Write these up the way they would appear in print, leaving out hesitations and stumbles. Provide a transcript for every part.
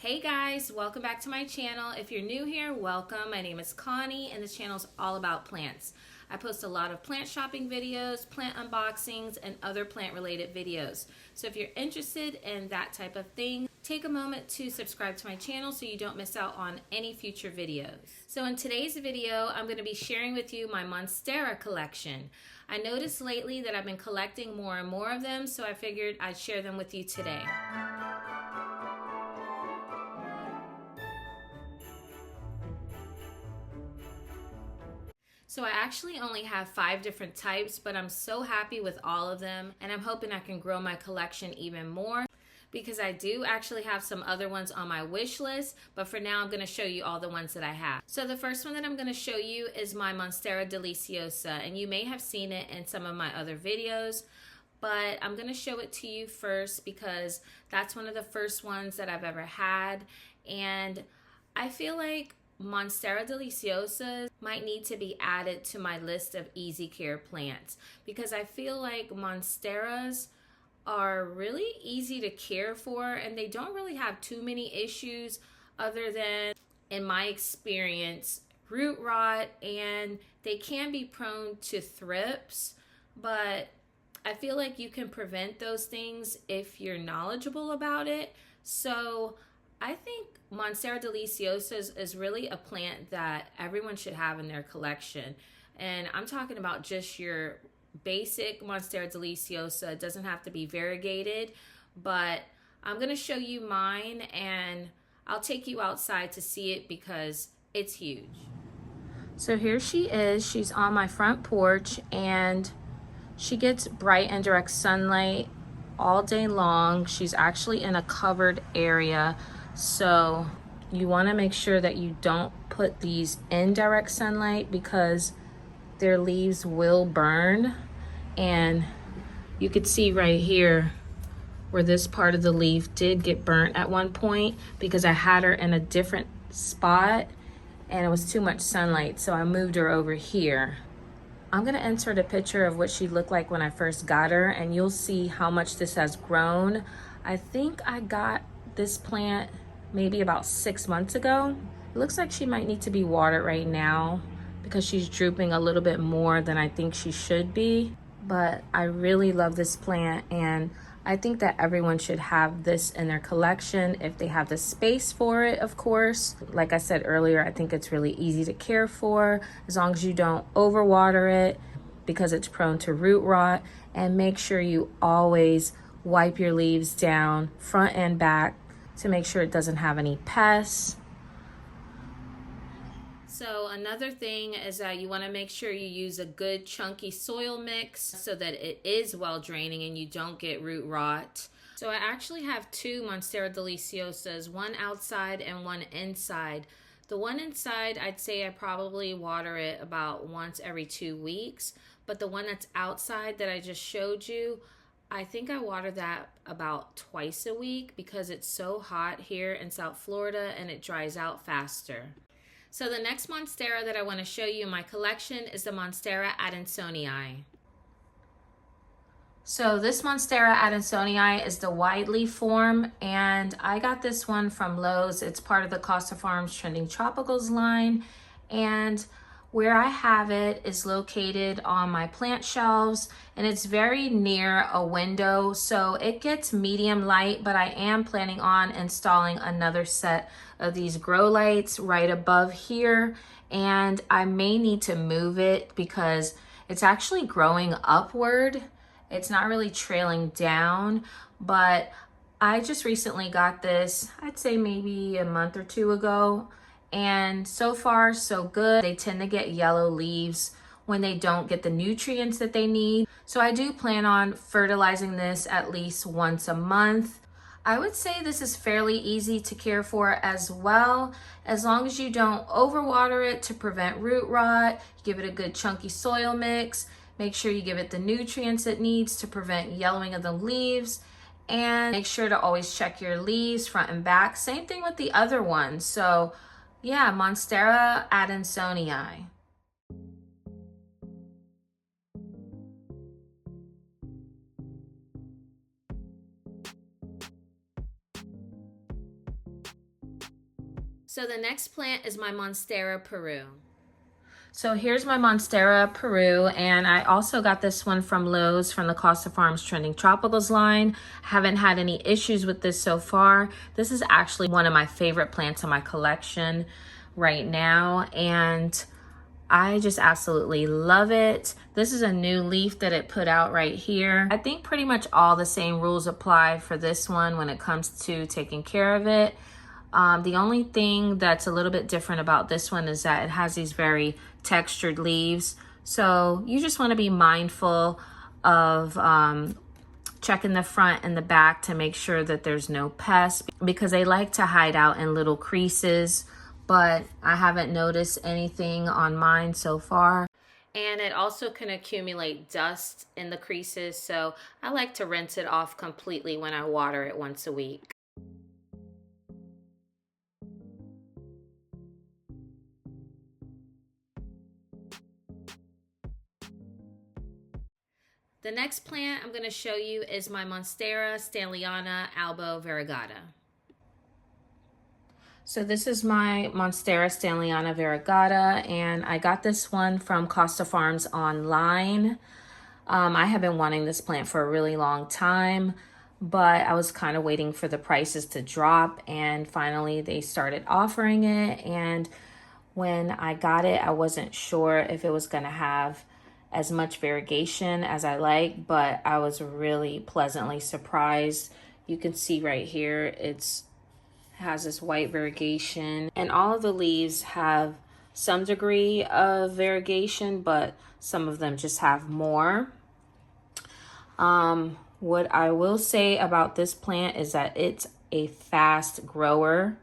Hey guys, welcome back to my channel. If you're new here, welcome. My name is Connie and this channel is all about plants. I post a lot of plant shopping videos, plant unboxings, and other plant related videos. So if you're interested in that type of thing, take a moment to subscribe to my channel so you don't miss out on any future videos. So in today's video, I'm going to be sharing with you my Monstera collection. I noticed lately that I've been collecting more and more of them, so I figured I'd share them with you today. So I actually only have 5 different types, but I'm so happy with all of them, and I'm hoping I can grow my collection even more because I do actually have some other ones on my wish list, but for now I'm going to show you all the ones that I have. So the first one that I'm going to show you is my Monstera Deliciosa, and you may have seen it in some of my other videos, but I'm going to show it to you first because that's one of the first ones that I've ever had, and I feel like Monstera Deliciosa might need to be added to my list of easy care plants because I feel like Monsteras are really easy to care for and they don't really have too many issues other than, in my experience, root rot, and they can be prone to thrips, but I feel like you can prevent those things if you're knowledgeable about it. So I think Monstera Deliciosa is really a plant that everyone should have in their collection. And I'm talking about just your basic Monstera Deliciosa. It doesn't have to be variegated, but I'm going to show you mine and I'll take you outside to see it because it's huge. So here she is. She's on my front porch and she gets bright and direct sunlight all day long. She's actually in a covered area. So you want to make sure that you don't put these in direct sunlight because their leaves will burn. And you could see right here where this part of the leaf did get burnt at one point because I had her in a different spot and it was too much sunlight. So I moved her over here. I'm going to insert a picture of what she looked like when I first got her and you'll see how much this has grown. I think I got this plant maybe about 6 months ago. It looks like she might need to be watered right now because she's drooping a little bit more than I think she should be. But I really love this plant and I think that everyone should have this in their collection if they have the space for it, of course. Like I said earlier, I think it's really easy to care for as long as you don't overwater it because it's prone to root rot. And make sure you always wipe your leaves down front and back to make sure it doesn't have any pests. So another thing is that you want to make sure you use a good chunky soil mix so that it is well draining and you don't get root rot. So I actually have 2 Monstera Deliciosas, one outside and one inside. The one inside, I'd say I probably water it about once every 2 weeks, but the one that's outside that I just showed you, I think I water that about twice a week because it's so hot here in South Florida and it dries out faster. So the next Monstera that I want to show you in my collection is the Monstera Adenoniae. So this Monstera Adenoniae is the wide leaf form and I got this one from Lowe's. It's part of the Costa Farms Trending Tropicals line, and where I have it is located on my plant shelves and it's very near a window, so it gets medium light, but I am planning on installing another set of these grow lights right above here, and I may need to move it because it's actually growing upward. It's not really trailing down, but I just recently got this, I'd say maybe a month or 2 ago, and so far so good. They tend to get yellow leaves when they don't get the nutrients that they need. So I do plan on fertilizing this at least once a month. I would say this is fairly easy to care for as well, as long as you don't overwater it to prevent root rot. Give it a good chunky soil mix. Make sure you give it the nutrients it needs to prevent yellowing of the leaves, and make sure to always check your leaves front and back. Same thing with the other ones. So yeah, Monstera Adenoniae. So the next plant is my Monstera Peru. So here's my Monstera Peru, and I also got this one from Lowe's from the Costa Farms Trending Tropicals line. Haven't had any issues with this so far. This is actually one of my favorite plants in my collection right now, and I just absolutely love it. This is a new leaf that it put out right here. I think pretty much all the same rules apply for this one when it comes to taking care of it. The only thing that's a little bit different about this one is that it has these very textured leaves. So you just want to be mindful of checking the front and the back to make sure that there's no pests, because they like to hide out in little creases, but I haven't noticed anything on mine so far. And it also can accumulate dust in the creases, so I like to rinse it off completely when I water it once a week. The next plant I'm going to show you is my Monstera Variegata. So this is my Monstera Variegata, and I got this one from Costa Farms online. I have been wanting this plant for a really long time, but I was kind of waiting for the prices to drop, and finally they started offering it. And when I got it, I wasn't sure if it was going to have as much variegation as I like, but I was really pleasantly surprised. You can see right here, it has this white variegation, and all of the leaves have some degree of variegation, but some of them just have more. What I will say about this plant is that it's a fast grower.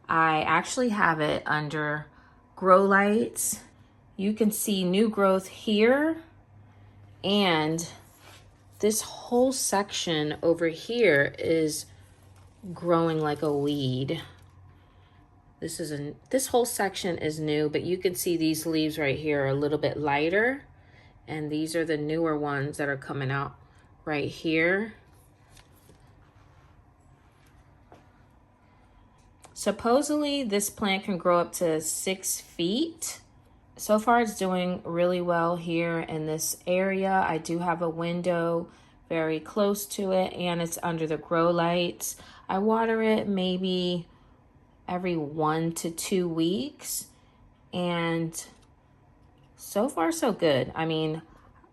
I actually have it under grow lights. You can see new growth here, and this whole section over here is growing like a weed. This whole section is new, but you can see these leaves right here are a little bit lighter, and these are the newer ones that are coming out right here. Supposedly this plant can grow up to 6 feet. So far it's doing really well here in this area. I do have a window very close to it, and it's under the grow lights. I water it maybe every 1 to 2 weeks, and so far so good. I mean,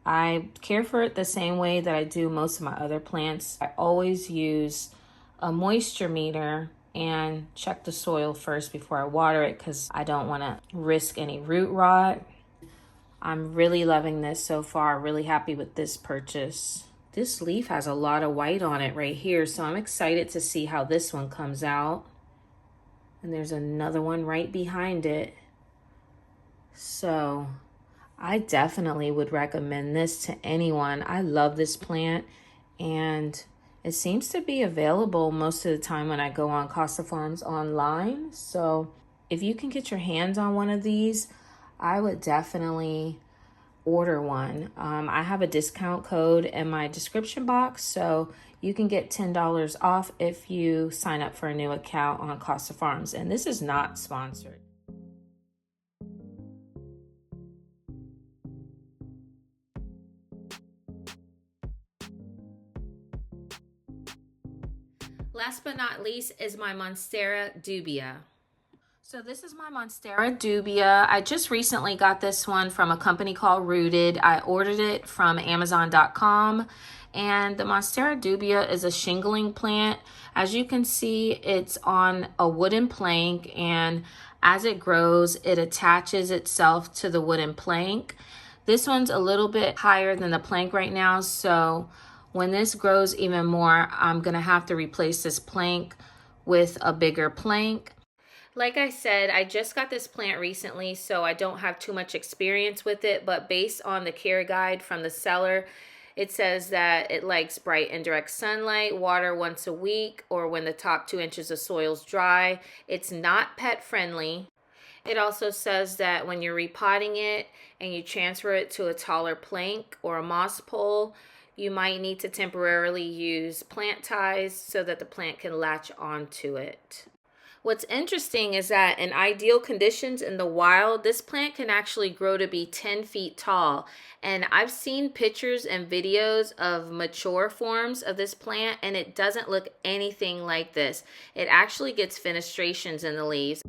I care for it the same way that I do most of my other plants. I always use a moisture meter and check the soil first before I water it, because I don't want to risk any root rot. I'm really loving this so far, really happy with this purchase. This leaf has a lot of white on it right here, so I'm excited to see how this one comes out. And there's another one right behind it. So I definitely would recommend this to anyone. I love this plant, and it seems to be available most of the time when I go on Costa Farms online. So if you can get your hands on one of these, I would definitely order one. I have a discount code in my description box, so you can get $10 off if you sign up for a new account on Costa Farms. And this is not sponsored. Last but not least is my Monstera Dubia. So this is my Monstera Dubia. I just recently got this one from a company called Rooted. I ordered it from Amazon.com. And the Monstera Dubia is a shingling plant. As you can see, it's on a wooden plank, and as it grows, it attaches itself to the wooden plank. This one's a little bit higher than the plank right now, so when this grows even more, I'm gonna have to replace this plank with a bigger plank. Like I said, I just got this plant recently, so I don't have too much experience with it, but based on the care guide from the seller, it says that it likes bright and direct sunlight, water once a week, or when the top 2 inches of soil's dry. It's not pet friendly. It also says that when you're repotting it and you transfer it to a taller plank or a moss pole, you might need to temporarily use plant ties so that the plant can latch onto it. What's interesting is that in ideal conditions in the wild, this plant can actually grow to be 10 feet tall. And I've seen pictures and videos of mature forms of this plant, and it doesn't look anything like this. It actually gets fenestrations in the leaves.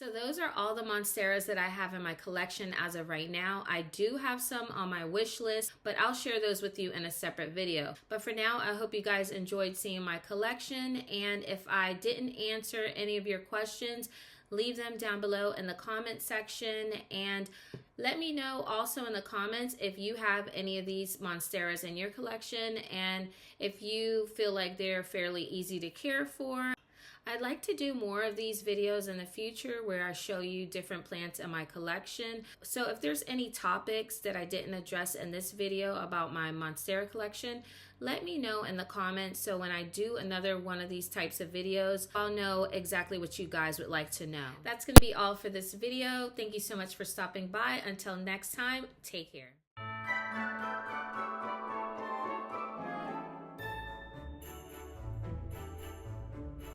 So those are all the Monsteras that I have in my collection as of right now. I do have some on my wish list, but I'll share those with you in a separate video. But for now, I hope you guys enjoyed seeing my collection. And if I didn't answer any of your questions, leave them down below in the comment section. And let me know also in the comments if you have any of these Monsteras in your collection and if you feel like they're fairly easy to care for. I'd like to do more of these videos in the future where I show you different plants in my collection. So if there's any topics that I didn't address in this video about my Monstera collection, let me know in the comments so when I do another one of these types of videos, I'll know exactly what you guys would like to know. That's going to be all for this video. Thank you so much for stopping by. Until next time, take care.